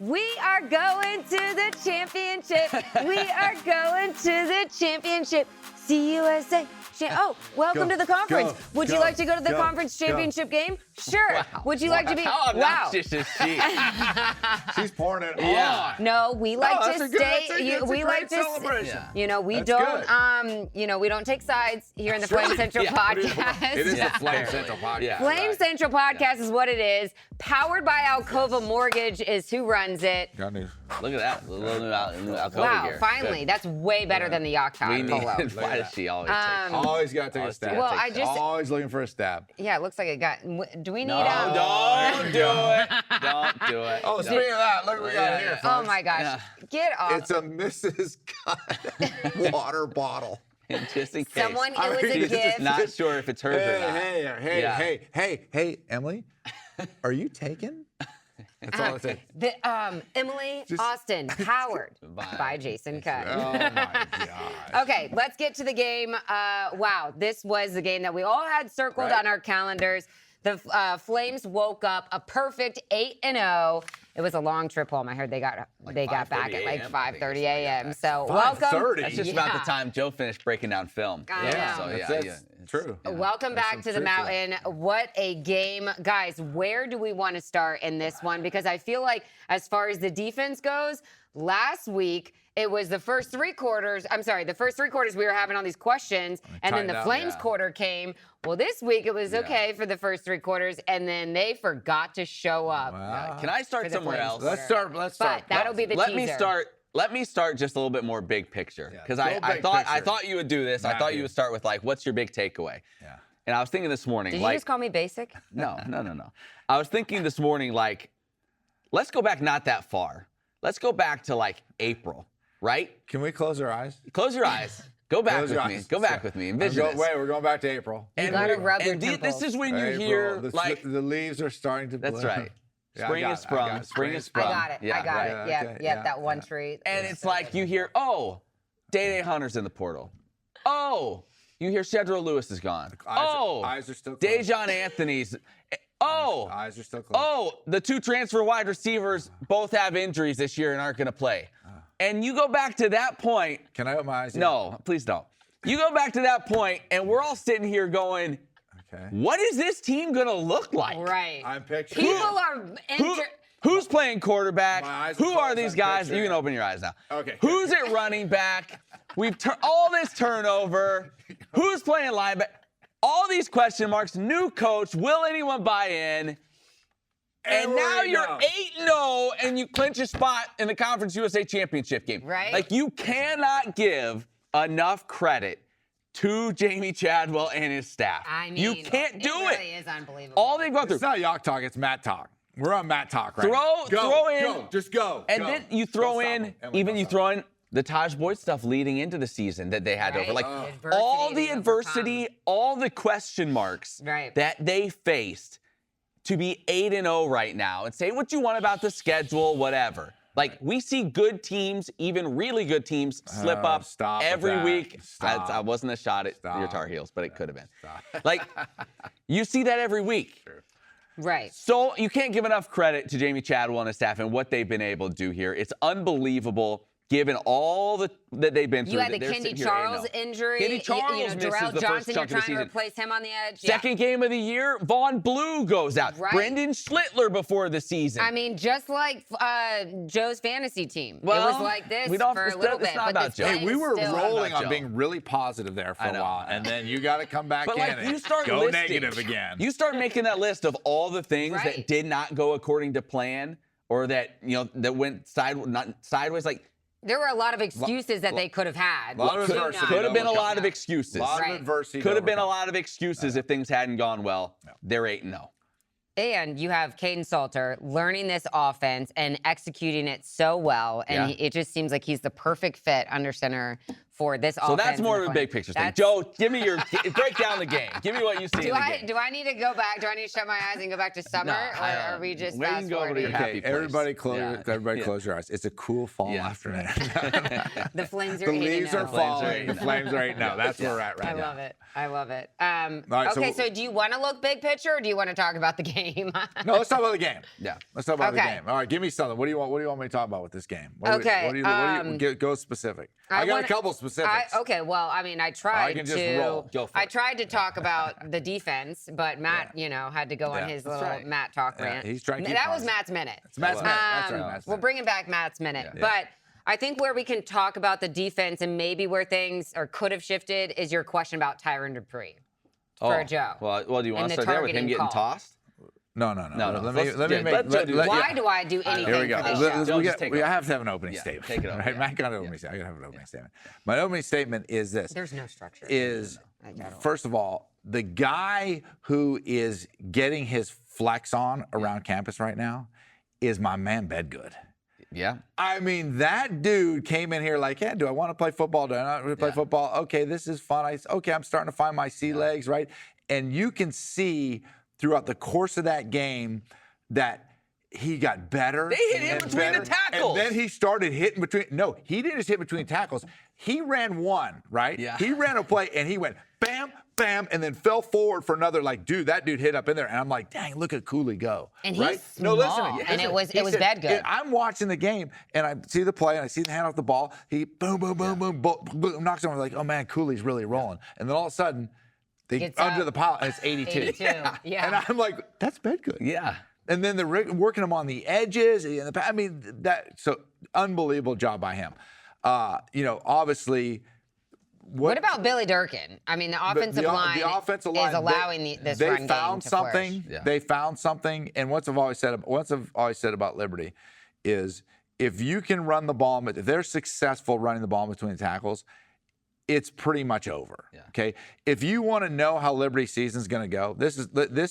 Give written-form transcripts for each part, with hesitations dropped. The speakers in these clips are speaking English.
We are going to the championship. We are going to the championship. CUSA. Welcome to the conference. Would you like to go to the conference championship game? Sure. Wow. Would you like to be? How obnoxious is she? She's pouring it Yeah. on. No, we like to that's a good- stay. that's a We like great to. celebration. Yeah. You know, we That's don't. We don't take sides here in the Flame Central Yeah. podcast. It is Yeah. the Flame Central podcast. Yeah. Flame right. Central podcast is what it is. Powered by Alcova Mortgage is who runs it. Got news. Look at that. Little new Alcova Wow, gear. finally, Good. that's way better than the Yacht We need. polo. Why does she always take? Always got to take a Always stab. gotta Well, take I just- Always looking for a stab. Yeah, it looks like it got. Do we need? No, don't do it. Don't do it. Oh, Don't. speaking of that, look what we got Yeah, here, yeah. folks. Oh my gosh, Yeah. get off! It's a Mrs. Cut water bottle. Just in case. Someone, I it was mean, a it's just gift. Not sure if it's hers or not. Hey, Emily, are you taken? That's all it takes. Emily Just- Austin, powered Bye. by Jason Cutt. Oh my gosh. Okay, let's get to the game. Wow, this was the game that we all had circled Right. on our calendars. The Flames woke up a perfect 8-0. It was a long trip home. I heard they got back at like 5:30 5:30 a.m. So welcome. 5:30? That's just about the time Joe finished breaking down film. I know. So That's it's- true. Welcome There's back some to the truth to that. mountain. What a game. Guys, where do we want to start in this one? Because I feel like as far as the defense goes, last week it was the first three quarters we were having all these questions, and then tightened the up, Flames yeah. quarter came. Well, this week it was okay for the first three quarters, and then they forgot to show up. Wow. Can I For start the somewhere Flames. else? Let's start. But that'll be the Let teaser. me start just a little bit more big picture Yeah, because go I big thought picture. you would do this. I thought Matthew. you would start with like, what's your big takeaway? Yeah. And I was thinking this morning, Did you like, just call me basic? no. I was thinking this morning, like, let's go back not that far. Let's go back to like April, right? Can we close our eyes? Close your eyes. Go back Close your with me. eyes. Go back with me. Envision this. Wait, we're going back to April. You gotta rub your this temples. is when you April. hear the, like, the leaves are starting to bloom. that's right. Yeah, I Spring got is it, I sprung. got it. Spring is I sprung. got it. Yeah, I got right. it. right, Yep, okay, yep, that one yeah. tree. And it's like you hear, oh, Day Hunter's in the portal. Oh, you hear Shedro Lewis is gone. Eyes are still closed. Dejon Anthony's. Oh, Eyes are still closed. oh, the two transfer wide receivers both have injuries this year and aren't going to play. And you go back to that point. Can I open my eyes? yet? No, please don't. You go back to that point, and we're all sitting here going, Okay. what is this team going to look like? Right. I'm picturing. People are Who's playing quarterback? My eyes are Who are closed, these I'm guys? You picturing. can open your eyes now. Okay. Who's at running back? We've all this turnover. Who's playing linebacker? All these question marks. New coach. Will anyone buy in? And now we're you're 8-0. 8-0 and you clinch a spot in the Conference USA Championship game. Right. Like you cannot give enough credit to Jamie Chadwell and his staff. I mean, you can't do it. Really is unbelievable. All they've gone through. It's not Yacht Talk, it's Matt Talk. We're on Matt Talk right Throw- now. throw in- Go, just go. And go. then you Go throw stop in, him. Emily, even go you stop throw in the Taj Boyd stuff leading into the season that they had to Right. over. Like Adversity all the they adversity, overcome. all the question marks Right. that they faced to be 8-0 right now. And say what you want about the schedule, whatever. Like we see good teams, even really good teams, slip Oh, up stop with every that. week. Stop. I wasn't a shot at your Stop. Tar Heels, but it could have been. Stop. Like you see that every week. Right. So you can't give enough credit to Jamie Chadwell and his staff and what they've been able to do here. It's unbelievable given all that they've been through. You had the They're Kendi sitting here Charles 8-0. injury. Kendi Charles you know, misses Darrell the first Johnson, you're chunk of the trying to season. replace him on the edge. Second game of the year, Vaughn Blue goes out. Right. Brendan Schlittler before the season. I mean, just like Joe's fantasy team. It Well, was like this we don't- for a it's little not- it's bit. not but about the Joe. Hey, we were still- rolling about on Joe. being really positive there for I a know. while, and then you got to come back But in like and you start go listing, negative again. You start making that list of all the things Right. that did not go according to plan, or that that went sideways. Like There were a lot of excuses that they could have had. lot of to adversity. not- could have been a overcome. lot of excuses. a lot Right. of adversity. Could have been a overcome. lot of excuses if things hadn't gone well. They're 8-0. And you have Caden Salter learning this offense and executing it so well. And Yeah. it just seems like he's the perfect fit under center for this offense. So that's more and of a the big picture thing. That's- Joe, give me your break down the game. Give me what you see in the game. Do I need to go back? Do I need to shut my eyes and go back to summer, or are we just we can fast go over to your forwarding? happy place. Everybody close your eyes. It's a cool fall afternoon. The flames are The eating leaves are now. falling. The flames are eating. No, that's where we're at right I now. love it. I love it. right, okay, so do you want to look big picture, or do you want to talk about the game? No, let's talk about the game. Yeah. Let's talk about the Okay. game. All right, give me something. What do you want me to talk about with this game? Go specific. I got a couple specifics. Okay, well, I mean, I tried can just roll. Go for I it. tried to talk about the defense, but Matt, had to go on his little right. Matt talk Yeah, rant. he's trying to keep That was positive. Matt's minute. It's Matt's minute. That's right, Um, Matt's we're minute. bringing back Matt's minute, Yeah. but I think where we can talk about the defense and maybe where things could have shifted is your question about Tyron Dupree for Joe. Well, do you want And to the start there with him targeting getting call. tossed? No. No. Let me Let Why do I do anything Here we go. for this Joe, show? just take it I over. have to have an opening Yeah, statement. take it over, Right? yeah. Matt got an opening statement. I got to have an opening statement. My opening statement is this. There's no structure. First of all, the guy who is getting his flex on around campus right now is my man Bedgood. Yeah. I mean, that dude came in here like, yeah, do I want to play football? Do I not want to play football? Okay, this is fun. I'm starting to find my sea legs, right? And you can see throughout the course of that game that he got better. They hit him and between better, the tackles. And then he started hitting between. No, he didn't just hit between tackles. He ran one, right? Yeah. He ran a play and he went bam, bam, and then fell forward for another. Like, dude, that dude hit up in there. And I'm like, dang, look at Cooley go. And he's right? small, listen, and it was He said, Bedgood. I'm watching the game and I see the play and I see the hand off the ball. He boom, boom, boom, boom, boom, knocks him. I'm like, oh man, Cooley's really rolling. And then all of a sudden, they Gets under up. the pile and it's 82. 82, yeah. And I'm like, that's Bedgood. Yeah. And then they're working him on the edges. I mean, so unbelievable job by him. Obviously. What about Billy Durkin? I mean, the offensive line is allowing this they run game found to something. flourish. Yeah. They found something. And once I've always said about Liberty is if you can run the ball, if they're successful running the ball between the tackles, it's pretty much over. Yeah. Okay. If you want to know how Liberty season's going to go, this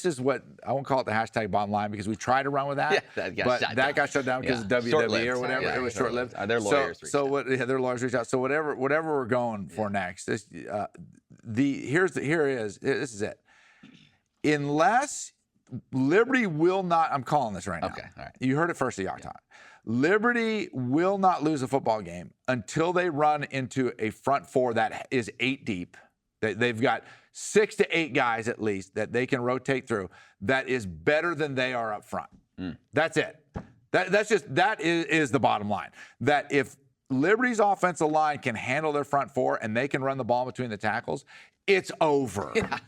is what I won't call it the hashtag bottom line because we tried to run with that. Yeah, that got shut down because of WWE Short-lived. or whatever. Yeah, it was short-lived. Their lawyers reached out. Their lawyers reached out. So whatever we're going for next, this is it. Unless Liberty will not, I'm calling this right now. Okay, all right. You heard it first at Yacht Time. Liberty will not lose a football game until they run into a front four that is 8 deep. They've got 6 to 8 guys at least that they can rotate through that is better than they are up front. That's it. That is the bottom line. That if Liberty's offensive line can handle their front four and they can run the ball between the tackles, it's over. Yeah.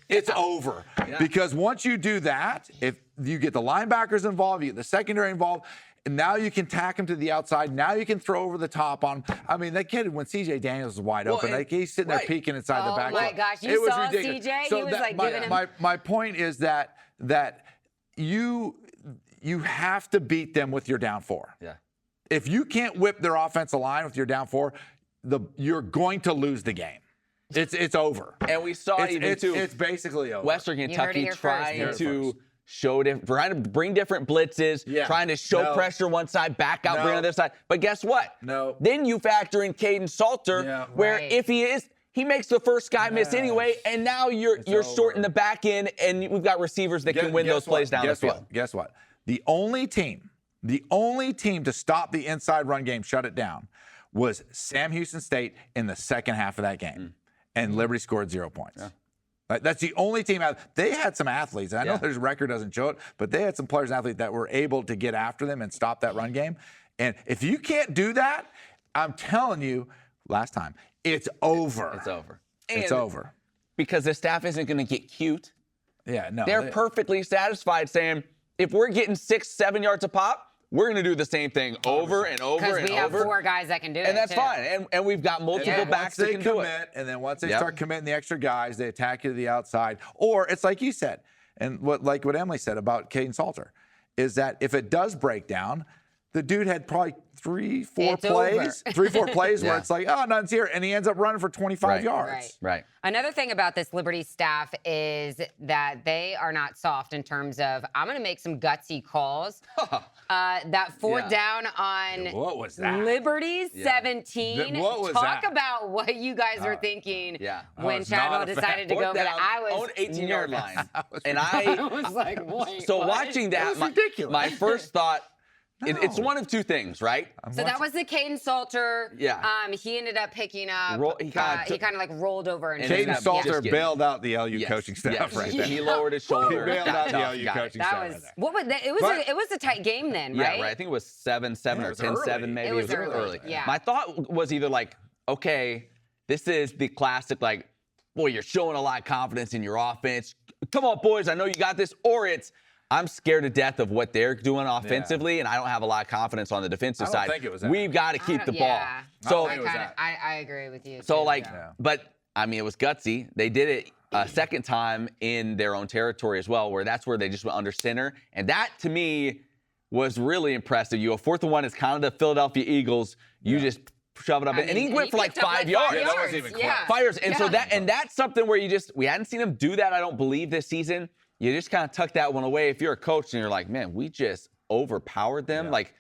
It's over. Yeah. Because once you do that, if you get the linebackers involved, you get the secondary involved, and now you can tack him to the outside. Now you can throw over the top on. I mean, that kid, when C.J. Daniels was wide open, he's sitting there peeking inside the back. Oh, my gosh. You saw C.J.? He was like giving him. My point is that you have to beat them with your down four. Yeah. If you can't whip their offensive line with your down four, you're going to lose the game. It's over. And we saw it's basically over. Western Kentucky here trying first. to trying to bring different blitzes, trying to show pressure one side, back out, bring another side. But guess what? No. Then you factor in Caden Salter, where if he makes the first guy miss anyway, and now you're shorting the back end, and we've got receivers that can win those plays down the field. Guess what? The only team to stop the inside run game, shut it down, was Sam Houston State in the second half of that game. And Liberty scored 0 points. Yeah. That's the only team out. They had some athletes. I know their record doesn't show it, but they had some players and athletes that were able to get after them and stop that run game. And if you can't do that, I'm telling you, last time, it's over. It's over. It's over. Because the staff isn't going to get cute. Yeah, no. They're perfectly satisfied saying, if we're getting 6-7 yards a pop, we're going to do the same thing over and over and over. Because we have 4 guys that can do it, and that's too. fine. And we've got multiple backs that can do it. And then once they start committing the extra guys, they attack you to the outside. Or it's like you said, and what Emily said about Caden Salter, is that if it does break down, The dude had probably 3-4 It's plays, over. 3-4 plays where Yeah. it's like, oh, none's here. And he ends up running for 25 yards. Right. Another thing about this Liberty staff is that they are not soft in terms of, I'm going to make some gutsy calls. That fourth down on What was that? Liberty's 17. What was Talk that? about what you guys were thinking Yeah. when was not Chadwell a fan. decided to go. But I was own 18-yard nervous. line. And I was like, wait, so what? watching that, was ridiculous. my first thought, it's No. one of two things, right? So that was the Caden Salter. Yeah. He ended up picking up. He kinda like rolled over and And picked then Caden up- Salter Just kidding. bailed out the LU Yes, coaching staff yes. right there. He lowered his shoulder. He bailed got out the tough, LU got it. coaching That staff was right there. what was that? It was a tight game then, Yeah, right? right. I think it was 7-7 or was early. 10-7 maybe. It was early, yeah. My thought was either like, okay, this is the classic, like, boy, you're showing a lot of confidence in your offense. Come on, boys, I know you got this. Or it's, I'm scared to death of what they're doing offensively, and I don't have a lot of confidence on the defensive I don't side. think it was that. We've got to keep the ball. Yeah. So, I think it was that. I agree with you. so too. like, Yeah. but I mean, it was gutsy. They did it a second time in their own territory as well, where that's where they just went under center. And that, to me, was really impressive. You go 4th and 1, it's kind of the Philadelphia Eagles. You just shove it up. And he went for like picked up 5 yards. Yeah, that wasn't even close. Yeah. 5 yards. And so Yeah. that's something where we hadn't seen him do that, I don't believe, this season. You just kind of tuck that one away. If you're a coach and you're like, man, we just overpowered them. Yeah. Like,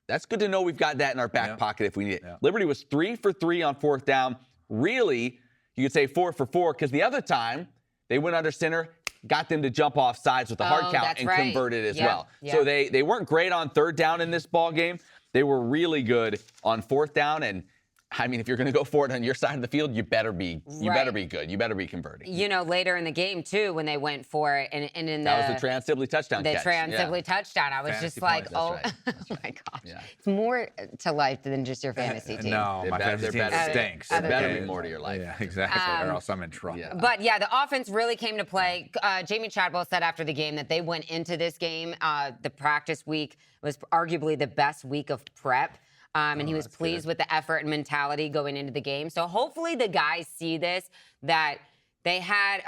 that's good to know we've got that in our back Yeah. pocket if we need it. Yeah. Liberty was 3 for 3 on 4th down. Really, you could say 4 for 4, because the other time they went under center, got them to jump off sides with the hard count that's and right. converted as Yeah, well. yeah. So they weren't great on 3rd down in this ball game. They were really good on 4th down. And I mean, if you're going to go for it on your side of the field, you better be good. You better be converting. You know, later in the game too, when they went for it, and in That was the Trans Sibley touchdown the catch. Trans Yeah. Sibley touchdown, I was Fantasy just like, points, oh, that's oh my gosh, Yeah. it's more to life than just your fantasy team. No, They're my better- fantasy they're team better. stinks. There better Okay. be more to your life. Yeah, exactly. Or else I'm in trouble. Yeah. But yeah, the offense really came to play. Jamie Chadwell said after the game that they went into this game, the practice week was arguably the best week of prep. And he was pleased with the effort and mentality going into the game. So hopefully the guys see this, that they had,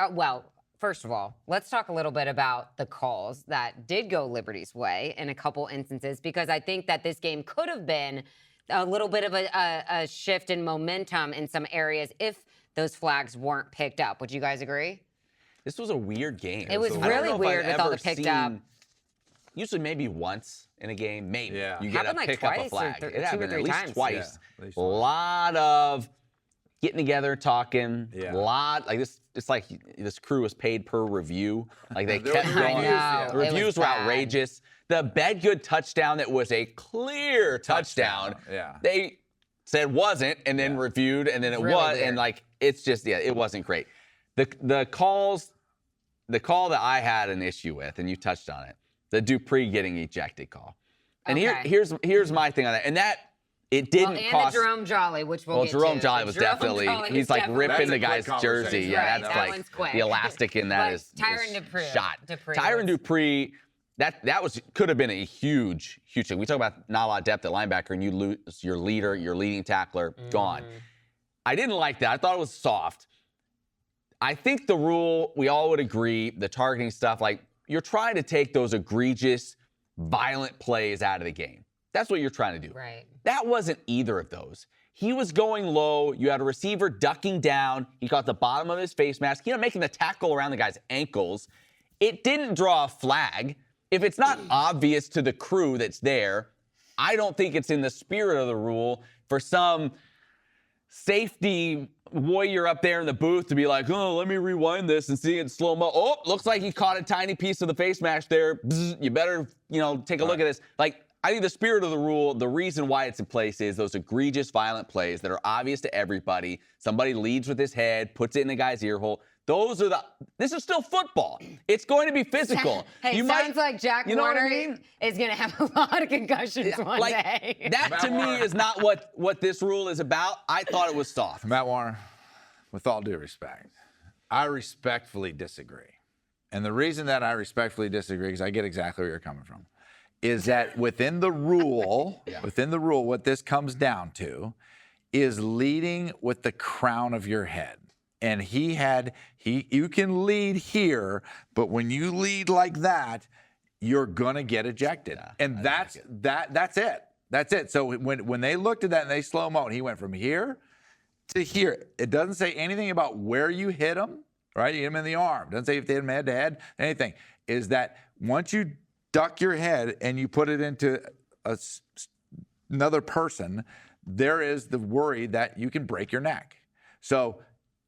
first of all, let's talk a little bit about the calls that did go Liberty's way in a couple instances, because I think that this game could have been a little bit of a shift in momentum in some areas if those flags weren't picked up. Would you guys agree? This was a weird game. It was I don't really know if weird I've with all ever the picked seen- up. Usually maybe once in a game, maybe. Yeah. You get Happened a like pick up a twice or flag. two It or happened three at least times. twice. Yeah, at least A twice. lot of getting together, talking. Yeah. A lot like this. It's like this crew was paid per review. Like they There kept were going. reviews, yeah. The It was reviews were bad. outrageous. The Bedgood touchdown that was a clear touchdown. Yeah. They said wasn't, and then reviewed, and then it Really was, weird. and like it's just it wasn't great. The calls, the call that I had an issue with, and you touched on it, the Dupree getting ejected call. And Okay. here's my thing on that, and that it didn't and cost. the Jerome Jolly, which we'll get Jerome to. Jolly was Jerome definitely Jolly he's is like definitely- ripping the That's a guy's quick jersey. conversation. Yeah, Right, that's that like one's quick. the elastic in that But is Tyron Dupree- shot. Dupree Tyron was- Dupree, that could have been a huge thing. We talk about not a lot of depth at linebacker, and you lose your leader, your leading tackler, gone. I didn't like that. I thought it was soft. I think the rule, we all would agree, the targeting stuff, like you're trying to take those egregious, violent plays out of the game. That's what you're trying to do. Right. That wasn't either of those. He was going low. You had a receiver ducking down. He caught the bottom of his face mask. He ended up making the tackle around the guy's ankles. It didn't draw a flag. If it's not obvious to the crew that's there, I don't think it's in the spirit of the rule for some safety warrior up there in the booth to be like, oh, let me rewind this and see it in slow-mo. Oh, looks like he caught a tiny piece of the face mask there. Bzz, you better, take a look at this. Like, I think the spirit of the rule, the reason why it's in place is those egregious, violent plays that are obvious to everybody. Somebody leads with his head, puts it in a guy's ear hole. This is still football. It's going to be physical. Hey, sounds like Jack you know what Warner I mean? is going to have a lot of concussions one Like, day. that to me is not what this rule is about. I thought it was soft. Matt Warner, with all due respect, I respectfully disagree. And the reason that I respectfully disagree, because I get exactly where you're coming from, is that within the rule, what this comes down to is leading with the crown of your head. And you can lead here, but when you lead like that, you're gonna get ejected. And that's it. That's it. So when they looked at that and they slow-mo, and he went from here to here. It doesn't say anything about where you hit him, right? You hit him in the arm. It doesn't say if they hit him head-to-head, anything. Is that once you duck your head and you put it into another person, there is the worry that you can break your neck. So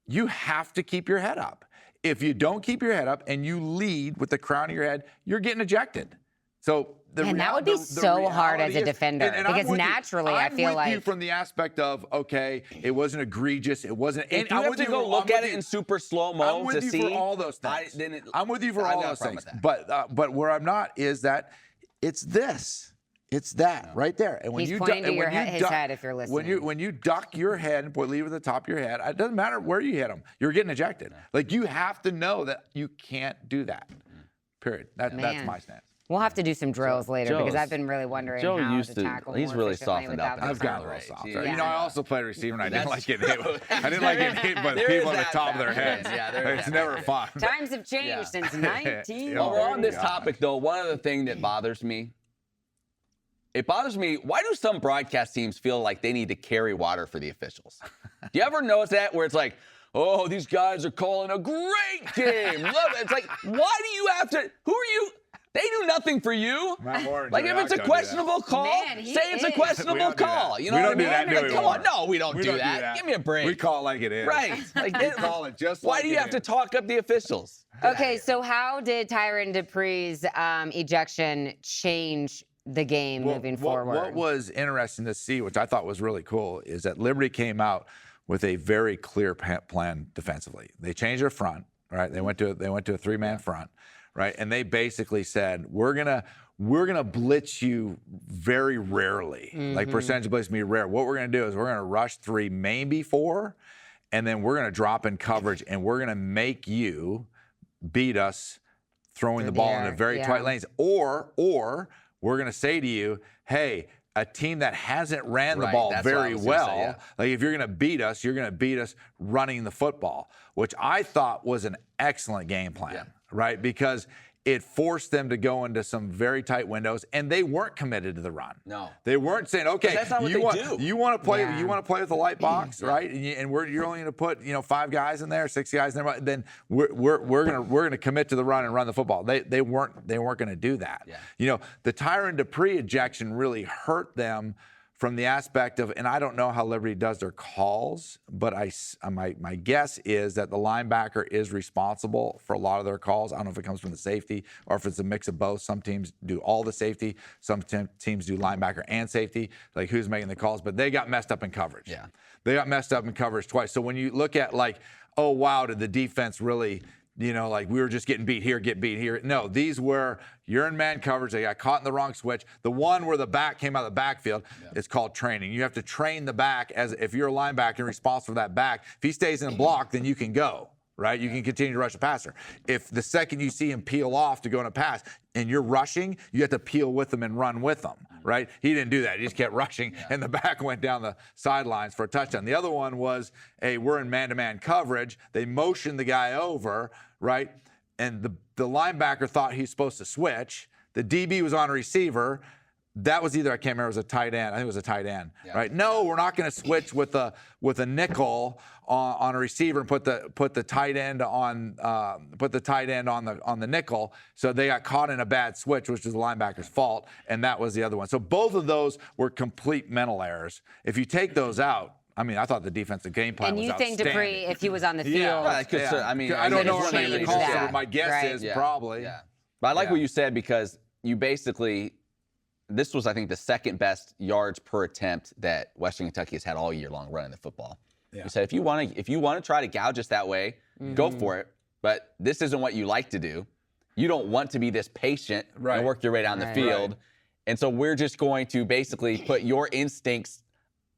you have to keep your head up. If you don't keep your head up and you lead with the crown of your head, you're getting ejected. So and that would be so hard as a defender because naturally I feel like. I'm with you from the aspect of, okay, it wasn't egregious. It wasn't. If you have to go look at it in super slow-mo to see. I'm with you for all those things. I'm with you for all those things. But where I'm not is that it's this. It's that right there. And when He's pointing to his head if you're listening. When you duck your head and leave at the top of your head, it doesn't matter where you hit him. You're getting ejected. Like, you have to know that you can't do that. Period. That's my stance. We'll have to do some drills later because I've been really wondering how to tackle he's more really efficiently softened up. without the I've gotten a little softer. You know, I also played receiver, and I didn't like getting hit. I didn't like getting hit by the people on the top of their heads. It's never fun. Times have changed since 19. While we're on this topic, though, one other thing that bothers me. It bothers me. Why do some broadcast teams feel like they need to carry water for the officials? Do you ever notice that where it's like, oh, these guys are calling a great game. Love it. It's like, why do you have to? Who are you? They do nothing for you. Like, if it's a questionable call, say it's a questionable call. You know what I mean? We don't do that. Come on. No, we don't do that. Give me a break. We call it like it is. Right. Like, we call it just why like do you have to talk up the officials? Okay, so how did Tyron Dupree's ejection change the game moving forward? What was interesting to see, which I thought was really cool, is that Liberty came out with a very clear plan defensively. They changed their front, right? They went to a three-man front, right? And they basically said, we're gonna blitz you very rarely. Like, percentage blitz me rare. What we're gonna do is we're gonna rush 3, maybe 4, and then we're gonna drop in coverage, and we're gonna make you beat us throwing the ball into very tight lanes. Or we're going to say to you, hey, a team that hasn't ran the ball very well, like, if you're going to beat us, you're going to beat us running the football, which I thought was an excellent game plan, right? Because it forced them to go into some very tight windows, and they weren't committed to the run. No, they weren't saying, okay, you want to play with the light box, right? And you're only going to put 5 guys in there, 6 guys in there. Then we're gonna commit to the run and run the football. They weren't going to do that. Yeah. The Tyron Dupree ejection really hurt them from the aspect of, and I don't know how Liberty does their calls, but my guess is that the linebacker is responsible for a lot of their calls. I don't know if it comes from the safety or if it's a mix of both. Some teams do all the safety. Some teams do linebacker and safety, like who's making the calls, but they got messed up in coverage. Yeah. They got messed up in coverage twice. So when you look at, like, oh, wow, did the defense really, like, we were just getting beat here, get beat here. No, these were, you're in man coverage. They got caught in the wrong switch. The one where the back came out of the backfield is called training. You have to train the back as if you're a linebacker and responsible for that back. If he stays in a block, then you can go, right? You can continue to rush the passer. If the second you see him peel off to go in a pass and you're rushing, you have to peel with them and run with them, right? He didn't do that. He just kept rushing, and the back went down the sidelines for a touchdown. The other one was, hey, we're in man-to-man coverage. They motioned the guy over, right? And the linebacker thought he's supposed to switch. The DB was on a receiver. That was either, I can't remember, it was a tight end. I think it was a tight end, right? No, we're not going to switch with a nickel on a receiver and put the tight end on the nickel. So they got caught in a bad switch, which is the linebacker's fault, and that was the other one. So both of those were complete mental errors. If you take those out, I mean, I thought the defensive game plan was outstanding. And you think Dupree, if he was on the field, I don't know what the call, but my guess is probably. Yeah. But I like what you said, because you basically, this was, I think, the second best yards per attempt that Western Kentucky has had all year long running the football. Yeah. You said, if you want to try to gouge us that way, go for it. But this isn't what you like to do. You don't want to be this patient and work your way down the field. Right. And so we're just going to basically put your instincts,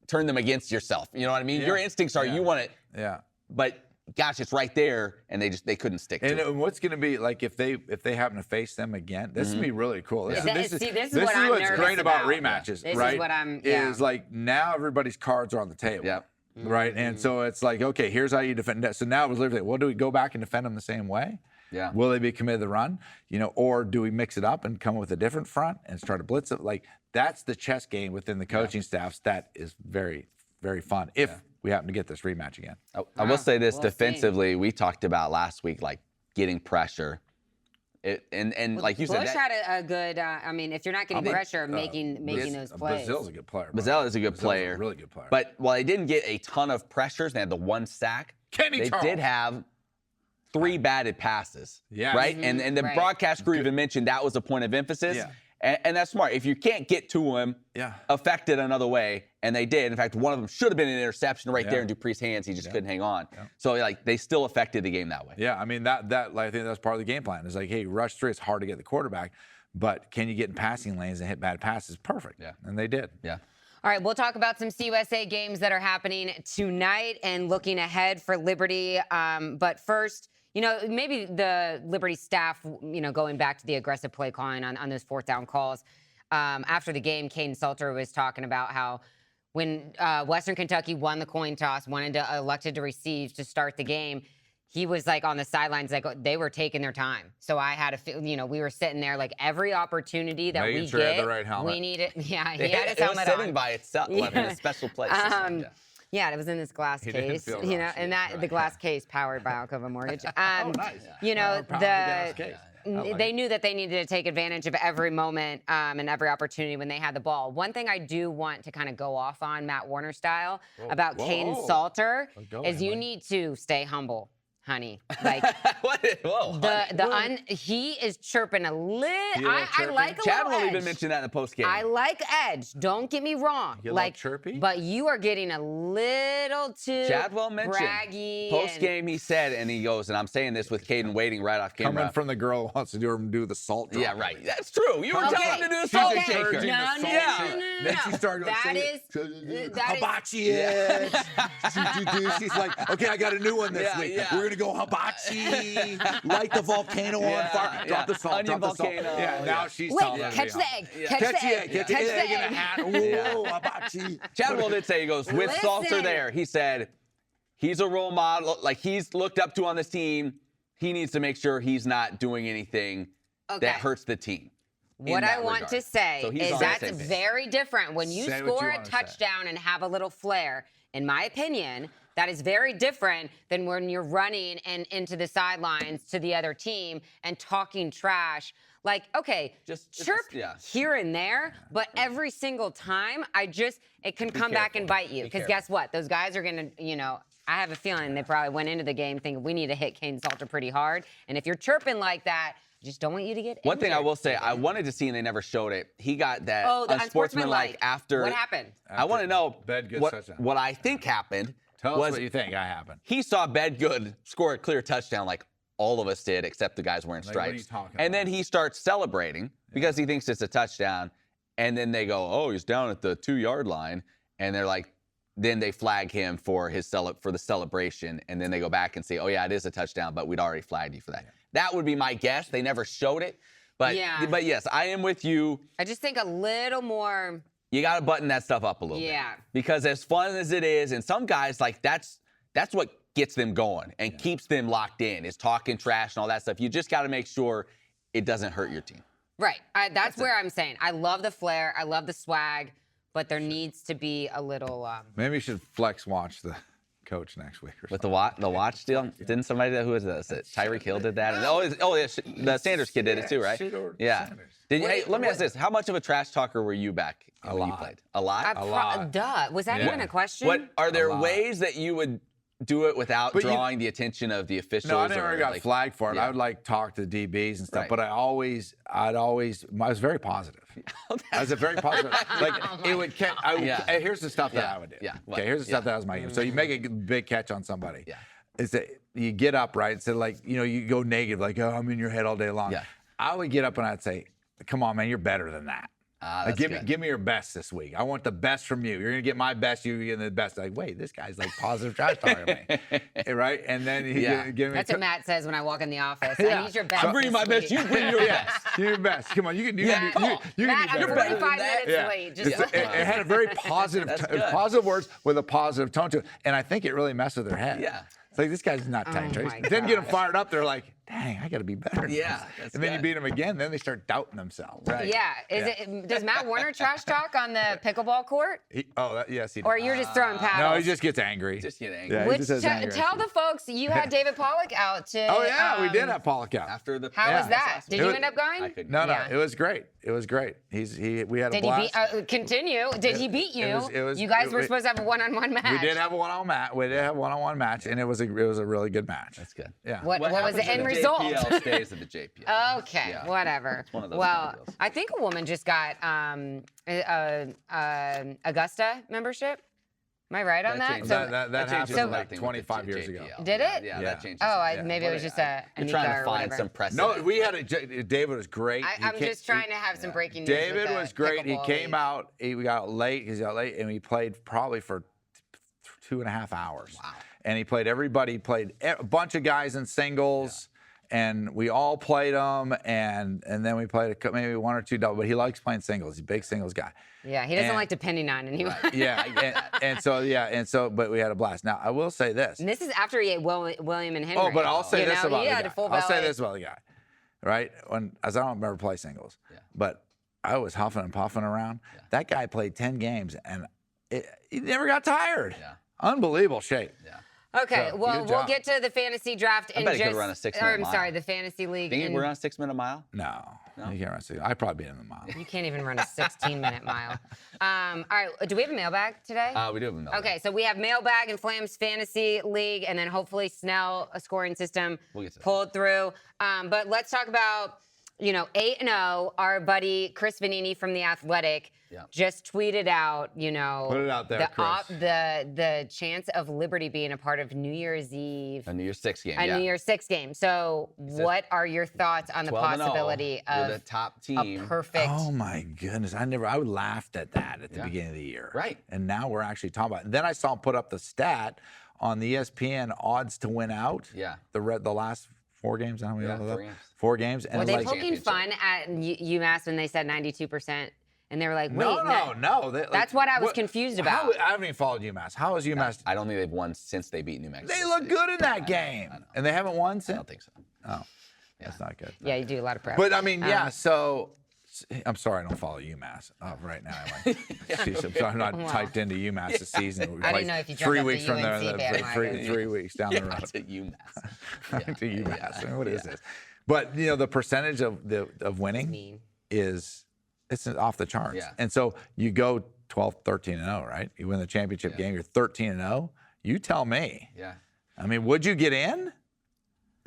turn them against yourself. You know what I mean? Yeah. Your instincts are you want it. Yeah. But gosh, it's right there, and they couldn't stick to it. And what's going to be like if they happen to face them again? This is going to be really cool. This is what's great about rematches, this right? Is what I'm. Is like now everybody's cards are on the table. Yep. Right. And so it's like, okay, here's how you defend that. So now it was literally, well, do we go back and defend them the same way? Yeah. Will they be committed to the run? Or do we mix it up and come up with a different front and try to blitz it? Like, that's the chess game within the coaching staffs. That is very, very fun if we happen to get this rematch again. I will say this We'll defensively, we talked about last week, like getting pressure. Like you Bush said, had a good. I mean, if you're not getting pressure, making those plays. Brazil's a good player. Bazell is a good player. A really good player. But while they didn't get a ton of pressures, they had the one sack. They did have 3 batted passes. Yeah. Right? And the broadcast crew even mentioned that was a point of emphasis. Yeah. And that's smart. If you can't get to him, affect it another way, and they did. In fact, one of them should have been an interception right there in Dupree's hands. He just couldn't hang on. Yeah. So, like, they still affected the game that way. Yeah, I mean, that like, I think that's part of the game plan. It's like, hey, rush 3, it's hard to get the quarterback, but can you get in passing lanes and hit bad passes? Perfect. Yeah. And they did. Yeah. All right, we'll talk about some CUSA games that are happening tonight and looking ahead for Liberty. But first, maybe the Liberty staff, going back to the aggressive play calling on those 4th down calls. After the game, Caden Salter was talking about how when Western Kentucky won the coin toss, elected to receive to start the game, he was like on the sidelines, like they were taking their time. So I had we were sitting there like every opportunity that we get, the right helmet. we need it. Yeah, he had his helmet on. It was sitting on. by itself in a special place. Yeah, it was in this glass case, and the glass case powered by Alcova Mortgage. Nice. They knew that they needed to take advantage of every moment and every opportunity when they had the ball. One thing I do want to kind of go off on, Matt Warner style, about Caden Salter is you need to stay humble. Honey, like he is chirping a little. I like a Chad little will edge. even mention that in the post game. I like edge. Don't get me wrong. You like chirpy, but you are getting a little too Chadwell mentioned braggy. Post game, he said, and he goes, and I'm saying this with Caden waiting right off camera. Coming from the girl who wants to do the salt drop. Yeah, right. That's true. You were telling him to do the salt shaker. No. Then she started going, hibachi edge. She's like, okay, I got a new one this week. We're gonna go hibachi. Light the volcano on fire. Drop the salt. Onion drop volcano. The salt. Yeah, now she's telling me. Catch the egg. Catch the egg. Catch the egg in a hat. Whoa, hibachi. Chadwell did say, he goes, with Salter there, he said, he's a role model. Like, he's looked up to on this team. He needs to make sure he's not doing anything that hurts the team. What I want to say is that's very different. When you score a touchdown and have a little flair, in my opinion, that is very different than when you're running and into the sidelines to the other team and talking trash. Like, okay, just chirp here and there, but every single time, it can come back and bite you. Because guess what? Those guys are going to, I have a feeling they probably went into the game thinking we need to hit Caden Salter pretty hard. And if you're chirping like that, I just don't want you to get One thing I will say, I wanted to see, and they never showed it. He got that unsportsmanlike after. What happened? I want to know what I think happened. Tell us what you think happened. He saw Bedgood score a clear touchdown like all of us did, except the guys wearing stripes. What are you talking and about? then he starts celebrating because he thinks it's a touchdown. And then they go, oh, he's down at the 2-yard line. And they're like, then they flag him for the celebration. And then they go back and say, oh, yeah, it is a touchdown, but we'd already flagged you for that. That would be my guess. They never showed it. But yes, I am with you. I just think a little more. You got to button that stuff up a little bit. Because as fun as it is, and some guys, like, that's what gets them going and keeps them locked in, is talking trash and all that stuff. You just got to make sure it doesn't hurt your team. Right. That's where I'm saying. I love the flair. I love the swag. But there needs to be a little. Maybe you should flex watch the coach next week or something. With the watch deal? Didn't somebody who was this? Tyreek Hill did that? And, the Sanders kid did it too, right? Yeah. Let me ask this. How much of a trash talker were you back when you played? A lot? A lot. Duh. Was that even a question? Are there ways that you would do it without drawing the attention of the officials? No, I never got flagged for it. I would talk to the DBs and stuff, but I was very positive. I was a very positive. Here's the stuff that I would do. Okay, here's the stuff that was my game. So you make a big catch on somebody. Is that you get up, right? So you go negative, like, oh, I'm in your head all day long. I would get up and I'd say, come on, man, you're better than that. Give me your best this week. I want the best from you. You're gonna get my best. You're getting the best. Like, wait, this guy's like positive trash talking me, right? And then give me. That's what Matt says when I walk in the office. I need your best. I'm bringing my best. You bring your best. Give me your best. Come on, you can do. Matt, I'm 45 minutes late. It had a very positive, positive words with a positive tone to it, and I think it really messed with their head. It's like, this guy's not tight. Then get them fired up. They're like, dang, I got to be better than Yeah, this. that's And then you good. beat them again, then they start doubting themselves. Right. Yeah. Does Matt Warner trash talk on the pickleball court? Yes, he does. Or you're just throwing paddles? No, he just gets angry. Just get angry. Yeah, he Which just has angry tell the folks you had David Pollock out to. Oh, yeah, we did have Pollock out. After the How was that? last Did one. you end up going? I couldn't. No, Yeah. it was great. It was great. We had a Did he beat? blast. Continue. Did he beat you? it was- you guys were supposed to have a one-on-one match. We did have a one-on-one match. We did have a one-on-one match, and it was a really good match. That's good. Yeah. What was the happens end at the result? JPL stays at the JPL. Okay, Yeah. whatever. one of those Well, kind of deals. I think a woman just got Augusta membership. Am I right on that? changes So- That changes happened everything like with 25 the years ago. JPL. Did it? Yeah, Yeah. that changes. oh, it. maybe it was just a You're Anika trying or to find whatever. some precedent. No, we had David was great. I'm just trying to have some breaking news. David with the was great. He pickleball came league. out. We got late. He got late, and we played probably for 2.5 hours. Wow. And he played everybody. He played a bunch of guys in singles, and we all played them. And then we played maybe one or two double. But he likes playing singles. He's a big singles guy. Yeah, he doesn't And- like depending on anyone. Yeah, but we had a blast. Now I will say this. And this is after he ate William and Henry. Oh, but I'll say You this know, about he the had guy. a full I'll say belly. this about the guy, right? As I don't ever play singles, but I was huffing and puffing around. Yeah. That guy played 10 games, and he never got tired. Yeah. Unbelievable shape. Yeah. Okay, So, well, good we'll job. get to the fantasy draft in bet he just. could run a or, 6-minute I'm mile. sorry, the fantasy league. Think in- we're on a 6-minute mile? No, No? you can't run 6. I probably beat him in the mile. You can't even run a 16-minute mile. All right, do we have a mailbag today? We do have a mailbag. Okay, so we have mailbag and Flames Fantasy League, and then hopefully Snell, a scoring system We'll get to that. pulled through. But let's talk about, 8-0. Our buddy Chris Vanini from The Athletic Yeah. just tweeted out, Put it out there, Chris. the chance of Liberty being a part of New Year's Eve. A New Year's Six game. A yeah. New Year's Six game. So, what are your thoughts on the 12-0. possibility We're of the top a team. perfect? Oh my goodness! I laughed at that at the Yeah. beginning of the year. Right. And now we're actually talking about it. Then I saw him put up the stat on the ESPN odds to win out. Yeah. The last 4 games. I don't know. Yeah, how 4 many- games. 4 games. And Were it's they like, poking championship. fun at UMass when they said 92%? And they were like, wait, no. That's what I was confused about. I haven't even followed UMass. How is UMass? I don't think they've won since they beat New Mexico. They look State. good in that game. I know. And they haven't won I since? don't think so. Oh, that's not good. Yeah, you do a lot of prep. But I mean, yeah, so I'm sorry I don't follow UMass right now. I'm sorry I'm not typed into UMass this season. I didn't know if you jumped 3 up the weeks from there, UNC bandwagon. 3 weeks down the road. It's at UMass. To UMass. I mean, what is this? But the percentage of winning mean. it's off the charts. Yeah. And so you go 12, 13 and 0, right? You win the championship game, you're 13 and 0. You tell me. Yeah. I mean, would you get in?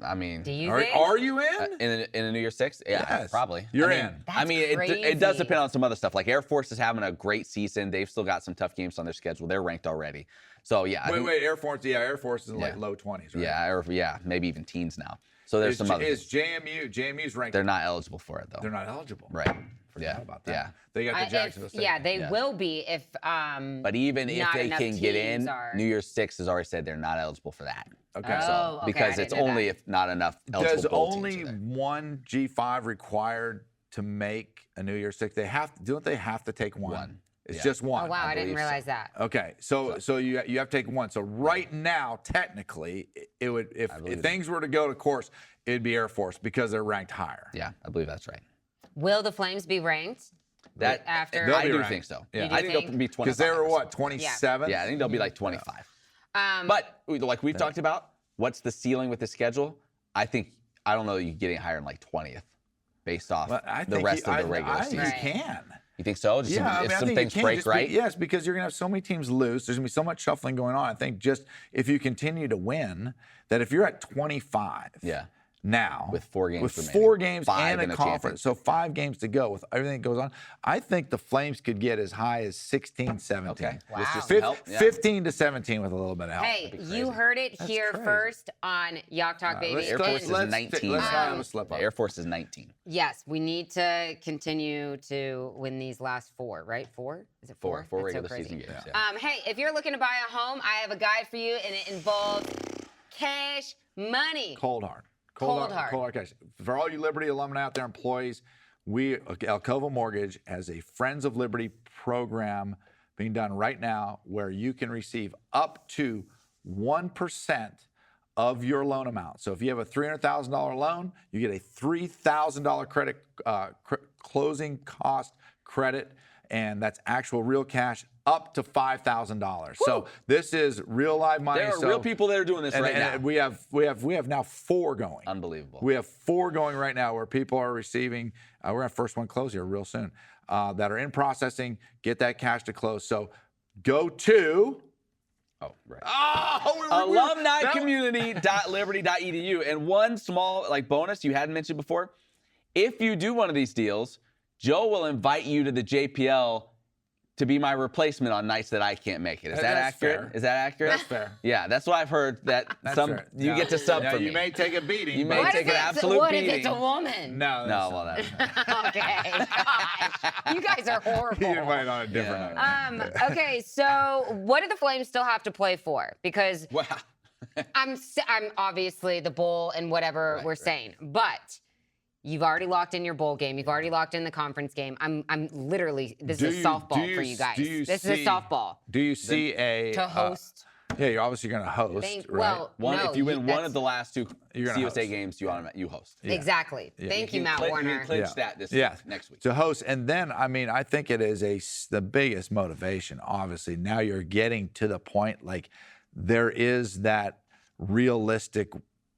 I mean, Do you Are, think? are you in? in a New Year's Six? Yeah, Yes. probably. You're I mean, in. I mean, That's it does crazy. depend on some other stuff. Like Air Force is having a great season. They've still got some tough games on their schedule. They're ranked already. So yeah. I think- Air Force. Yeah, Air Force is in like Yeah. low 20s, right? Yeah, maybe even teens now. So there's some other. Is JMU's ranked? They're not eligible for it though. They're not eligible. Right. Forgot Yeah. about that. Yeah. They got the If- Jacksonville State. yeah, they Yeah. will be if. But even if not they enough can get teams in, are- New Year's Six has already said they're not eligible for that. Okay. Oh, okay, Because I it's didn't know only that. if not enough eligible Does bowl only teams are there. one G5 required to make a New Year's Six? Don't they have to take one? One. It's Yeah. just one. Oh wow, I didn't believe so. realize that. Okay, so you have to take one. So right now, technically, it would if believe things were to go to course, it'd be Air Force because they're ranked higher. Yeah, I believe that's right. Will the Flames be ranked? That After- They'll I be do ranked. think so. Yeah. You do I think think? they'll be 25. Because they were or what, something. 27th? Yeah, I think they'll be like 25. Um, But like we've talked about, what's the ceiling with the schedule? I don't know that you get it higher than like 20th based off But I the think rest of the I regular think season. you can. You think so? Just Yeah, if I some think things you can break just right? yes, because you're gonna have so many teams loose. There's gonna be so much shuffling going on. I think just if you continue to win, that if you're at 25, Yeah. now With 4 games with remaining. 4 games 5 and in a a conference, so 5 games to go with everything that goes on, I think the Flames could get as high as 16, 17. Okay. Wow. With just Fif- some help? Yeah. 15 to 17 with a little bit of help. hey, be you crazy. heard it That's here crazy. first on Yacht Talk, baby. let's Air go- Force is let's- 19. let's now. not have a slip The up. Air Force is 19. Yes, we need to continue to win these last 4, right? 4? Is it 4? Four That's so regular crazy. season games. Yeah. Hey, if you're looking to buy a home, I have a guide for you, and it involves cash money. Cold hard. Cold hard. Cold hard cash. For all you Liberty alumni out there, employees, Alcova Mortgage has a Friends of Liberty program being done right now where you can receive up to 1% of your loan amount. So if you have a $300,000 loan, you get a $3,000 credit closing cost credit, and that's actual real cash up to $5,000. So this is real live money. There are real people that are doing this right now. And we have now 4 going. Unbelievable. We have 4 going right now where people are receiving. We're gonna have first one close here real soon. That are in processing. Get that cash to close. So go to. Oh, right. Oh, alumnicommunity.liberty.edu. And one small bonus you hadn't mentioned before, if you do one of these deals, Joe will invite you to the JPL to be my replacement on nights that I can't make it. Is that accurate? Fair. Is that accurate? That's fair. Yeah, that's what I've heard. That you get to sub for me. You may take a beating. You may What take if an it's- absolute what beating. if it's a woman? No, Well, that's Okay, gosh, you guys are horrible. you invite on a different night. Okay, so what do the Flames still have to play for? Because wow. I'm obviously the bowl and whatever we're saying, but you've already locked in your bowl game. You've already locked in the conference game. I'm literally, this is a softball for you guys. This is a softball. Do you see To host. Yeah, you're obviously going to host, right? No, if you win one of the last 2 You're gonna CUSA host. games, you host. Exactly. Thank you, Matt Warner. You clinched that next week. To host. And then, I think it is the biggest motivation, obviously. Now you're getting to the point, there is that realistic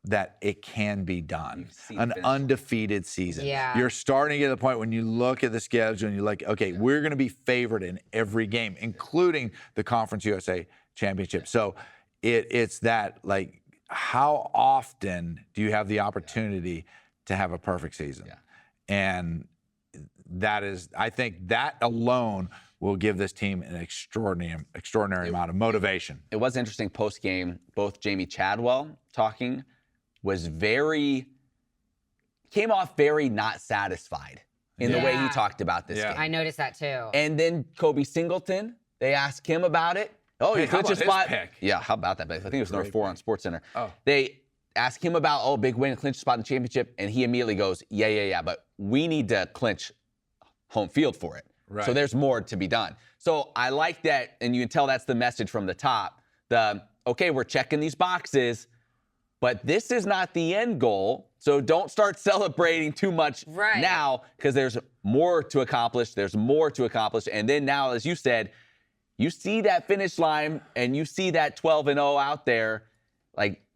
that it can be done. An undefeated season. Yeah. You're starting to get to the point when you look at the schedule and you're like, okay, we're going to be favored in every game, including the Conference USA Championship. So it's that, how often do you have the opportunity to have a perfect season? Yeah. And that is, I think that alone will give this team an extraordinary amount of motivation. It was interesting post-game, both Jamie Chadwell talking came off very not satisfied in the way he talked about this game. I noticed that too. And then Kobe Singleton, they asked him about it. Oh, Hey, you clinched how a about spot. his pick? Yeah, how about that? I think it was number 4 on SportsCenter. Oh. They asked him about, big win, clinch a spot in the championship, and he immediately goes, yeah, but we need to clinch home field for it. Right. So there's more to be done. So I like that, and you can tell that's the message from the top. Okay, we're checking these boxes, but this is not the end goal. So don't start celebrating too much now, because there's more to accomplish. And then now, as you said, you see that finish line and you see that 12-0 out there,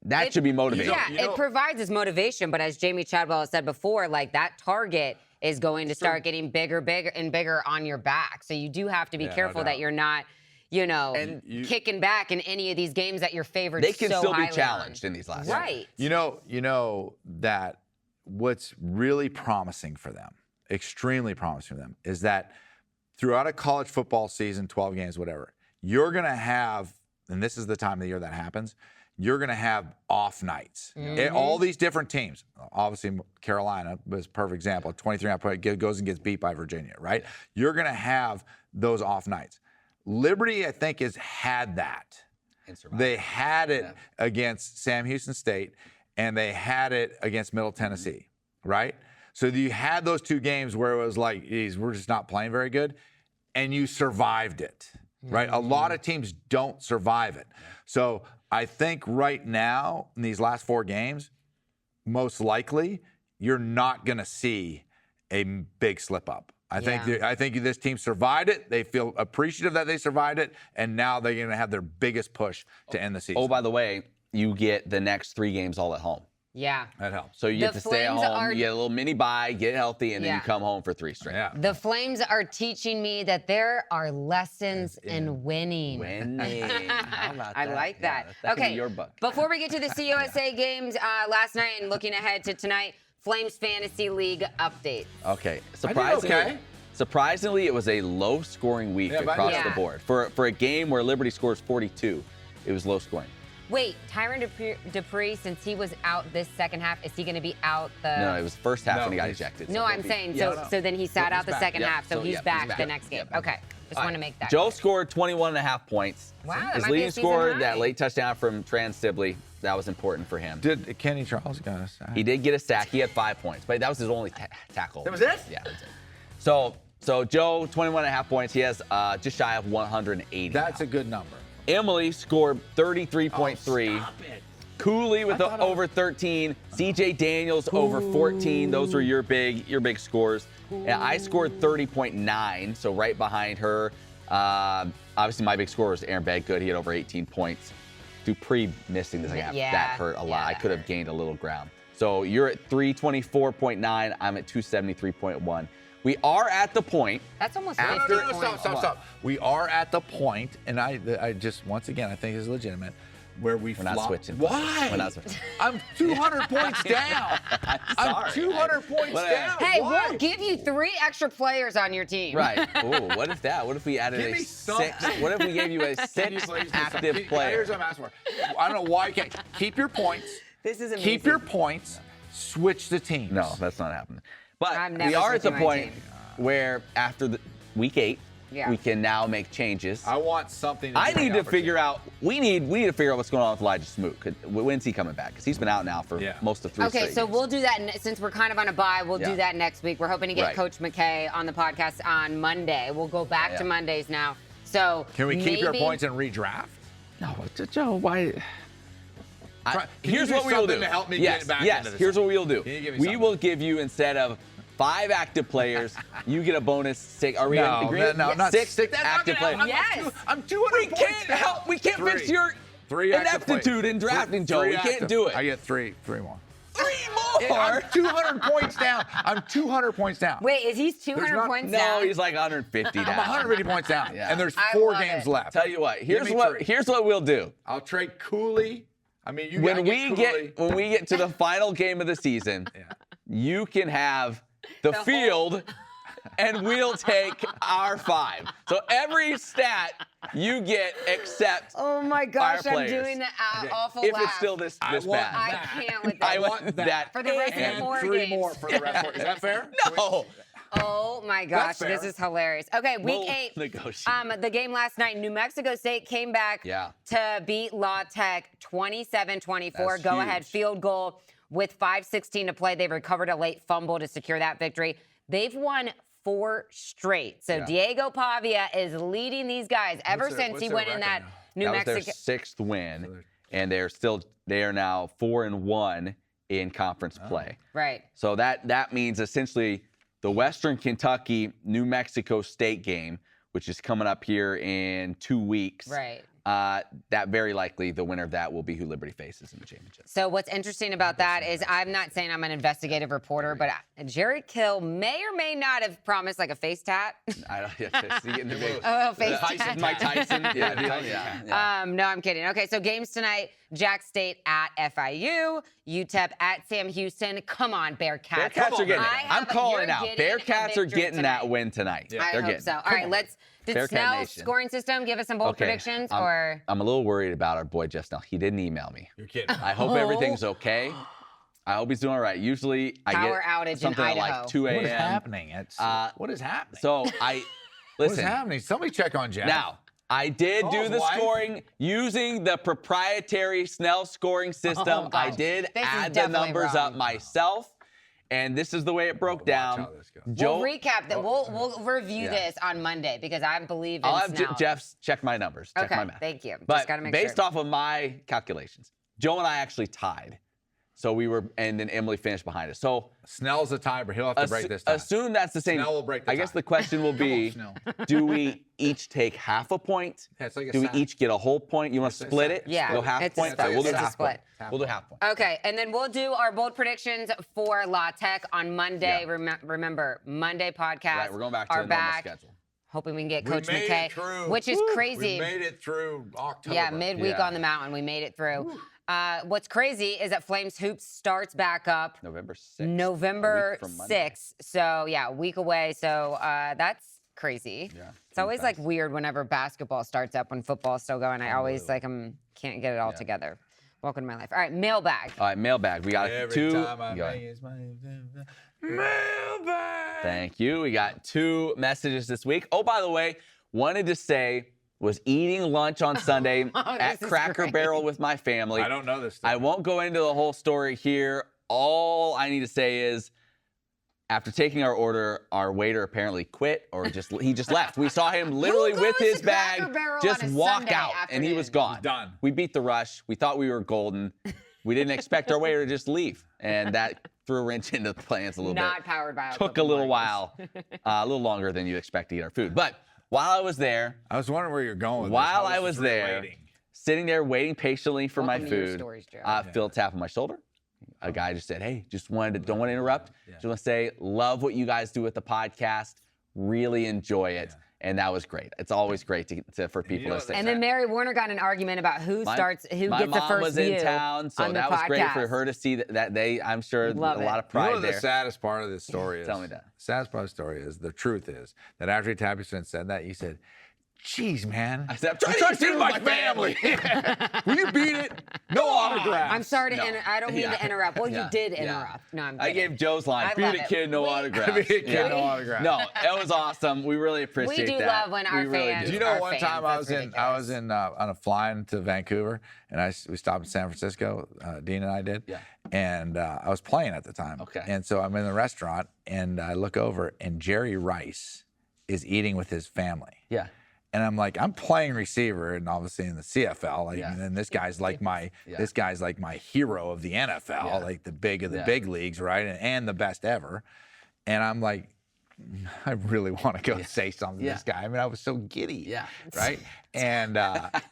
that should be motivating. Yeah, it provides us motivation, but as Jamie Chadwell has said before, that target is going to start getting bigger and bigger on your back. So you do have to be careful that you're not, kicking back in any of these games that you're favored. They can so still be highly challenged on. in these last Right. You know that what's really promising for them, extremely promising for them, is that throughout a college football season, 12 games, whatever, you're going to have, and this is the time of the year that happens, you're going to have off nights. All these different teams, obviously Carolina was a perfect example, 23 point goes and gets beat by Virginia, right? You're going to have those off nights. Liberty, I think, has had that. They had it against Sam Houston State, and they had it against Middle Tennessee, right? So you had those 2 games where it was geez, we're just not playing very good, and you survived it, right? A lot of teams don't survive it. So I think right now, in these last 4 games, most likely, you're not going to see a big slip up. I think this team survived it. They feel appreciative that they survived it, and now they're going to have their biggest push to end the season. Oh, by the way, you get the next 3 games all at home. Yeah. That helps. So you get to stay at home, you get a little mini bye, get healthy, and then you come home for 3 straight. Yeah. The Flames are teaching me that there are lessons in winning. How about that? I like that. That could Okay. be your book. Before we get to the CUSA games last night and looking ahead to tonight, Flames Fantasy League update. Okay. okay. Surprisingly, it was a low-scoring week across the board. For a game where Liberty scores 42, it was low-scoring. Wait, Tyron Dupree, since he was out this second half, is he going to be out the... No, it was first half when he got ejected. No, I'm saying, so then he sat out the second half, so he's back the next game. Okay, just want to make that Joe clear. scored 21.5 points. Wow, that His might be a leading season scorer, high. that late touchdown from Trans Sibley, that was important for him. Did Kenny Charles got a sack? He did get a sack. He had 5 points, but that was his only tackle. That was it? Yeah, that was it. So Joe, 21.5 points. He has just shy of 180. That's a good number. Emily scored 33.3. Stop it. Cooley with the over 13. CJ Daniels over 14. Those were your big scores. And I scored 30.9, so right behind her. Obviously, my big score was Aaron Bedgood. He had over 18 points. Dupree missing this, that hurt a lot. I could have gained a little ground. So you're at 324.9. I'm at 273.1. We are at the point. That's almost After, 50 points. stop. We are at the point, and I just, once again, I think it's legitimate, where we're not switching. Why? We're not switching. I'm 200 points down. I'm 200 points down. Hey, Why? we'll give you 3 extra players on your team. Right. Ooh, what if that? What if we added Give a me 6? What if we gave you a 6 active player? Here's what I'm asking for. I don't know why you can't. Keep your points. This is amazing. Keep your points. Switch the teams. No, that's not happening. But I'm never we are at the switching my point team. where after the week 8, we can now make changes. I want something. I need to figure out. We need to figure out what's going on with Elijah Smoot. When's he coming back? Because he's been out now for most of 3 Okay, straight so games. we'll do that since we're kind of on a bye. We'll do that next week. We're hoping to get Right. Coach McKay on the podcast on Monday. We'll go back to Mondays now. So Can we keep your maybe- points and redraft? No, Joe, why? Here's you what do we will do. something to help me yes, get back yes. into this? Here's what we will do. Can you give me We something? will give you, instead of 5 active players, you get a bonus 6. Are we in agreement? No, not 6 That's not active gonna players. help. Yes. I'm 200 We points can't down. help. We can't fix your 3 active ineptitude players. in drafting, Joe. Three We can't active. do it. I get 3 more. 3 I'm more. 200 points down. I'm 200 points down. Wait, is he 200 not- points No, down? he's like 150 now. I'm 150 points down, Yeah. and there's I 4 love games it. left. Tell you what. Give me 3. Here's what we'll do. I'll trade Cooley. I mean, you When gotta we Cooley. get to the final game of the season, you can have the field, and we'll take our 5. So every stat you get except Oh my gosh, I'm players. doing the awful if laugh. it's still this I bad. want I that. can't with I that. want that. For the rest of the and 4 3 games. more for the rest. Is that fair? No. Oh my gosh, fair. this is hilarious. Okay, week We'll 8. negotiate. The game last night, New Mexico State came back to beat La Tech 27-24. That's Go huge. ahead field goal with 5:16 to play. They recovered a late fumble to secure that victory. They've won 4 straight. So Diego Pavia is leading these guys ever since he went in that New That was Mexico. their 6th win, and they are now 4-1 in conference play. Right. So that means essentially the Western Kentucky New Mexico State game, which is coming up here in 2 weeks. Right. That very likely the winner of that will be who Liberty faces in the championship. So what's interesting about that is I'm not saying I'm an investigative reporter, but Jerry Kill may or may not have promised like a face tat. I don't see getting the big Oh, face tat. Mike Tyson. Yeah. No, I'm kidding. Okay, so games tonight: Jack State at FIU, UTEP at Sam Houston. Come on, Bearcats. Bearcats are getting it. I'm calling it out. You're getting a Bearcats are victory getting tonight. that win tonight. I hope so. All right, let's. Did Bearcat Snell's Nation. scoring system give us some bold predictions, or? I'm a little worried about our boy Jeff Snell. He didn't email me. You're kidding. I hope everything's okay. I hope he's doing all right. Usually I Power get outage in something at Idaho. like 2 a.m. What is happening? What is happening? So I What is listen. happening? Somebody check on Jeff. Now, I did do Saul's the wife. scoring using the proprietary Snell scoring system. I gosh. did This is add the definitely numbers wrong. up myself, and this is the way it broke down. how this goes. Joe, We'll recap that. We'll review this on Monday because I believe in I'll have Snell. Jeff check my numbers, check Okay, my math. thank you. Just But gotta make based sure. off of my calculations, Joe and I actually tied. So we were, and then Emily finished behind us. So Snell's a tie, but he'll have to break this tie. assume that's the same. Snell will break the I guess tie. the question will be, Snell. do we each take half a point? Yeah, it's like a do we sack. each get a whole point? You want to It's a split sack. it? Yeah, Go half it's a point? split. All right, we'll do It's a half split. point. We'll do half point. Okay, and then we'll do our bold predictions for La Tech on Monday. Yeah. Remember, Monday podcast. Right, we're going back to are the normal back. schedule. Hoping we can get We Coach made McKay, it through. which is Woo! crazy. We made it through October. Yeah, midweek Yeah. on the mountain, we made it through. What's crazy is that Flames Hoops starts back up November 6th. November a week from Monday. 6th. So, yeah, a week away. So, that's crazy. Yeah, It's always like weird whenever basketball starts up when football's still going. I always like can't get it all together. Welcome to my life. All right, mailbag. All right, mailbag. We got Every two. time I go make ahead. it's my mailbag. Thank you. We got 2 messages this week. Oh, by the way, wanted to say, was eating lunch on Sunday at this is Cracker great. Barrel with my family. I don't know this. I won't go into the whole story here. All I need to say is, after taking our order, our waiter apparently quit or he just left. We saw him literally Who with goes his to bag Cracker Barrel just on a walk Sunday out, and he was afternoon? gone. Done. We beat the rush. We thought we were golden. we didn't expect our waiter to just leave, and that threw a wrench into the plans a little bit. Not powered by Took a little while, a little longer than you expect to eat our food. But while I was there, I was wondering where you're going with this. while How I this was is there, relating. sitting there waiting patiently for Welcome my to your food, stories, Joe. Phil tapped on my shoulder. A guy just said, "Hey, don't want to interrupt. Just want to say, love what you guys do with the podcast. Really enjoy it." And that was great. It's always great for people to say. And then Mary Warner got in an argument about who gets the first view. My mom was in town, so that was great for her to see that I'm sure Love a lot of You pride know what there. the saddest part of this story is? Tell me that. The saddest part of the story is, the truth is, that after he tapped you and said that, you said, "Geez, man. I said, I'm trying to see eat my with my family. Will you beat it? No autograph." I'm sorry to I don't mean to interrupt. Well, you did interrupt. No, I'm I kidding. gave Joe's line, I beat love a it. kid, no autograph. Beat a kid, no autograph. No, it was awesome. We really appreciate that. We do love when our We really fans- do. Do you know Our one fans, time I that's was on a flying to Vancouver, and we stopped in San Francisco. Dean and I did. Yeah. And I was playing at the time. Okay. And so I'm in the restaurant, and I look over, and Jerry Rice is eating with his family. Yeah. And I'm like, I'm playing receiver, and obviously in the CFL, like, Yeah. and this guy's like my hero of the NFL, Yeah. like the big big leagues, right? And the best ever. And I'm like, I really want to go say something to this guy. I mean, I was so giddy. Yeah. Right. And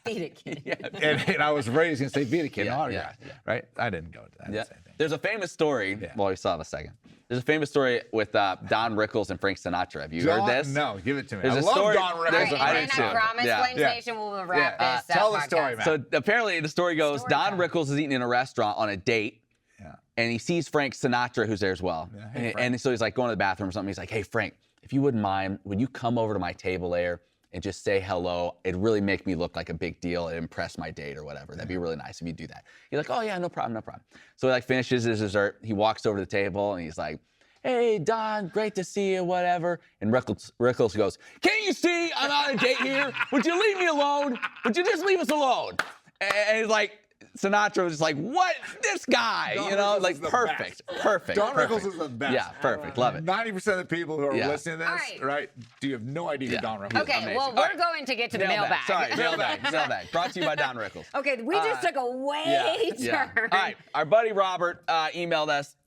Beat it, kid. and I was raised gonna say, beat a kid, Yeah, no autograph. yeah. Right. I didn't go to that. I Yeah. didn't say anything. There's a famous story. Well, we still have a second. There's a famous story with Don Rickles and Frank Sinatra. Have you heard this? No, give it to me. There's I a love story- Don Rickles. All right, I and did then I too. promise Yeah. Flames Nation will wrap Yeah. this Tell the podcast. story, man. So apparently the story goes, Story Don time. Rickles is eating in a restaurant on a date, Yeah. and he sees Frank Sinatra, who's there as well. Yeah. Hey, and, Frank. and so he's like going to the bathroom or something. He's like, "Hey, Frank, if you wouldn't mind, would you come over to my table there and just say hello? It'd really make me look like a big deal and impress my date or whatever. That'd be really nice if you do that." He's like, "Oh yeah, no problem, no problem." So he like finishes his dessert. He walks over to the table and he's like, "Hey, Don, great to see you, whatever." And Rickles goes, "Can't you see I'm on a date here? Would you leave me alone? Would you just leave us alone?" And he's like, Sinatra was just like, "What? This guy?" Don you know, Rickles like is the perfect. Don perfect. Rickles is the best. Yeah, perfect. Love it. 90% of the people who are Yeah. listening to this, All right. right, do you have no idea who Yeah. Don Rickles is? Okay, Amazing. well, All we're right. going to get to the mailbag. Sorry, mailbag. Brought to you by Don Rickles. Okay, we just took a way turn. All right, our buddy Robert emailed us.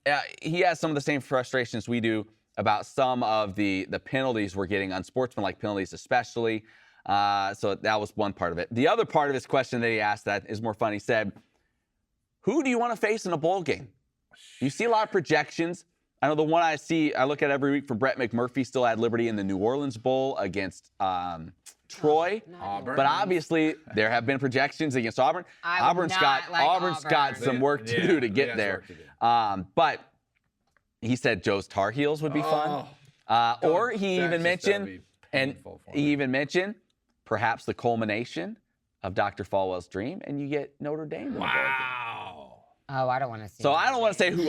He has some of the same frustrations we do about some of the penalties we're getting, unsportsmanlike penalties especially. So that was one part of it. The other part of his question that he asked that is more fun. He said, "Who do you want to face in a bowl game?" You see a lot of projections. I know the one I look at every week for Brett McMurphy still had Liberty in the New Orleans Bowl against Troy. Auburn. But obviously, there have been projections against Auburn. I would Auburn's not got like Auburn's got Auburn. some work to do to get there. But he said Joe's Tar Heels would be fun. Or he even mentioned, perhaps the culmination of Dr. Falwell's dream, and you get Notre Dame in the bowl game. Wow. Oh, I don't want to see So that. I don't want to say who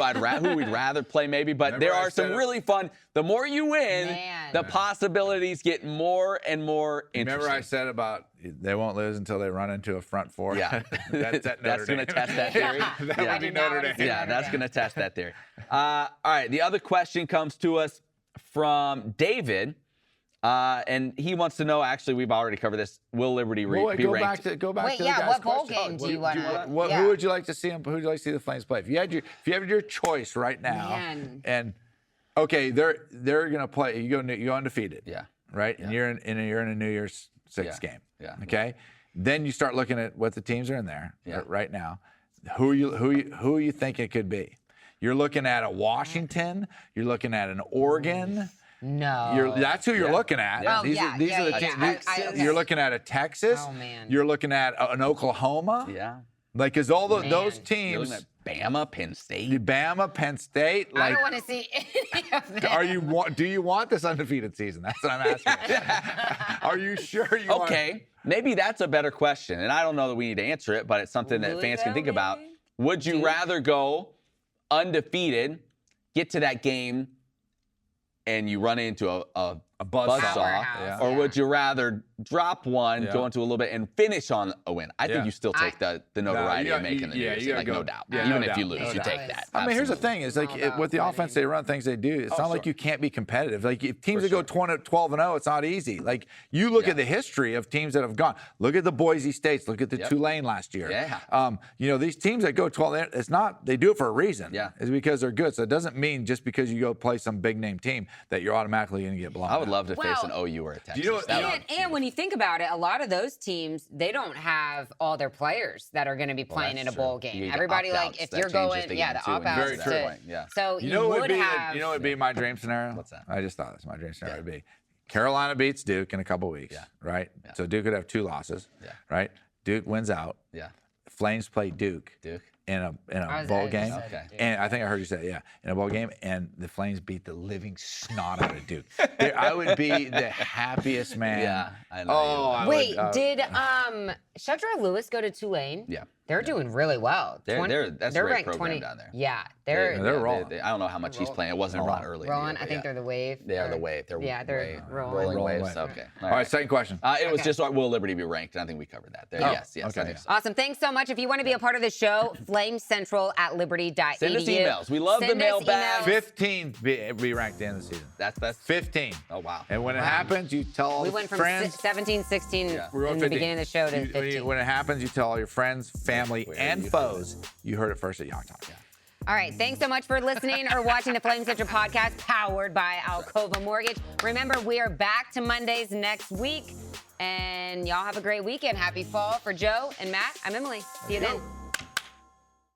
we'd rather play maybe, but Remember there I are some said it? really fun. The more you win, Man. the possibilities get more and more interesting. Remember I said about they won't lose until they run into a front four? Yeah. That's at Notre That's going to Dame. test that theory. That Yeah. would be I did not Notre wanna Dame. see Yeah, Notre that's Dame. going to test that theory. All right, the other question comes to us from David, and he wants to know, actually, we've already covered this, will Liberty be Go ranked? back Wait, to yeah, the guy's what bowl question. game do you wanna- yeah. Who would you like to see him? Who would you like to see the Flames play? If you had your choice right now, Man. and okay, they're gonna play. You go undefeated. Yeah. Right, and you're in a New Year's Six Yeah. game. Yeah. Okay, then you start looking at what the teams are in there Yeah. right now. Who you think it could be? You're looking at a Washington. You're looking at an Oregon. No. That's who you're Yeah. looking at. Yeah. Oh, These yeah, are the yeah, teams. yeah. Okay. You're looking at a Texas. Oh, man. You're looking at an Oklahoma. Yeah. Like, because all those Man. You're teams, looking at Bama, Penn State. Bama, Penn State. I Like, don't want to see any of that. do you want this undefeated season? That's what I'm asking. Are you sure you want? Okay, maybe that's a better question, and I don't know that we need to answer it, but it's something that fans can think about. Would you rather go undefeated, get to that game, and you run into a A buzzsaw. Powerhouse, or yeah. would you rather drop one, Yeah. go into a little bit, and finish on a win? I think Yeah. you still take the notoriety you of making the yeah, news, you gotta like go. no doubt. Yeah, Even no if you doubt, lose, no you doubt. take that. I mean, here's the Absolutely. thing: is like All about with the offense they run, things they do. It's not like sure. you can't be competitive. Like if teams that go 12-0, it's not easy. Like you look at the history of teams that have gone. Look at the Boise States. Look at the Tulane last year. Yeah. You know, these teams that go 12, it's not. They do it for a reason. Yeah. It's because they're good. So it doesn't mean just because you go play some big name team that you're automatically going to get blown. I would love to Well, face an OU or a Texas. you know what- That would be And when you think about it, a lot of those teams, they don't have all their players that are going to be playing in a that's bowl true. You game. get the Everybody, like, opt-outs. if That you're changes going, the yeah, game, the too, when you opt-outs. get to that point, yeah. So You know what would have. You know what would be my dream scenario? What's that? I just thought this. My dream scenario would be Carolina beats Duke in a couple weeks. Yeah. Right. Yeah. So Duke would have 2 losses. Yeah. Right. Duke wins out. Yeah. Flames play Duke. Duke. In a was- bowl I game, said Okay. Duke. and I think I heard you say in a bowl game, and the Flames beat the living snot out of Duke. I would be the happiest man. Yeah, I know. Oh, I Wait, would, did Shedra Lewis go to Tulane? Yeah. They're doing really well. That's a great ranked program down there. Yeah, they're rolling. I don't know how much he's playing. It wasn't Ron early. in the rolling. year, I but think yeah. they're the Wave. They are the Wave. They're rolling. waves. Wave. Okay. All right, second question. It was Okay. just will Liberty be ranked? And I think we covered that. There. Oh, Yes. okay. I think so. Awesome. Thanks so much. If you want to be a part of the show, flamecentral@liberty.edu. Send us emails. We love the Send us mailbag. emails. 15 be ranked in the season. That's 15. Oh wow. And when it happens, you tell all We the went from friends. 17, 16 We're going in the 15. beginning of the show to You- 15. when it happens, you tell all your friends, family, and you foes. You heard it first at Yacht Talk. All right. Thanks so much for listening or watching the Flame Central podcast powered by Alcova Mortgage. Remember, we are back to Mondays next week. And y'all have a great weekend. Happy fall for Joe and Matt. I'm Emily. See you then.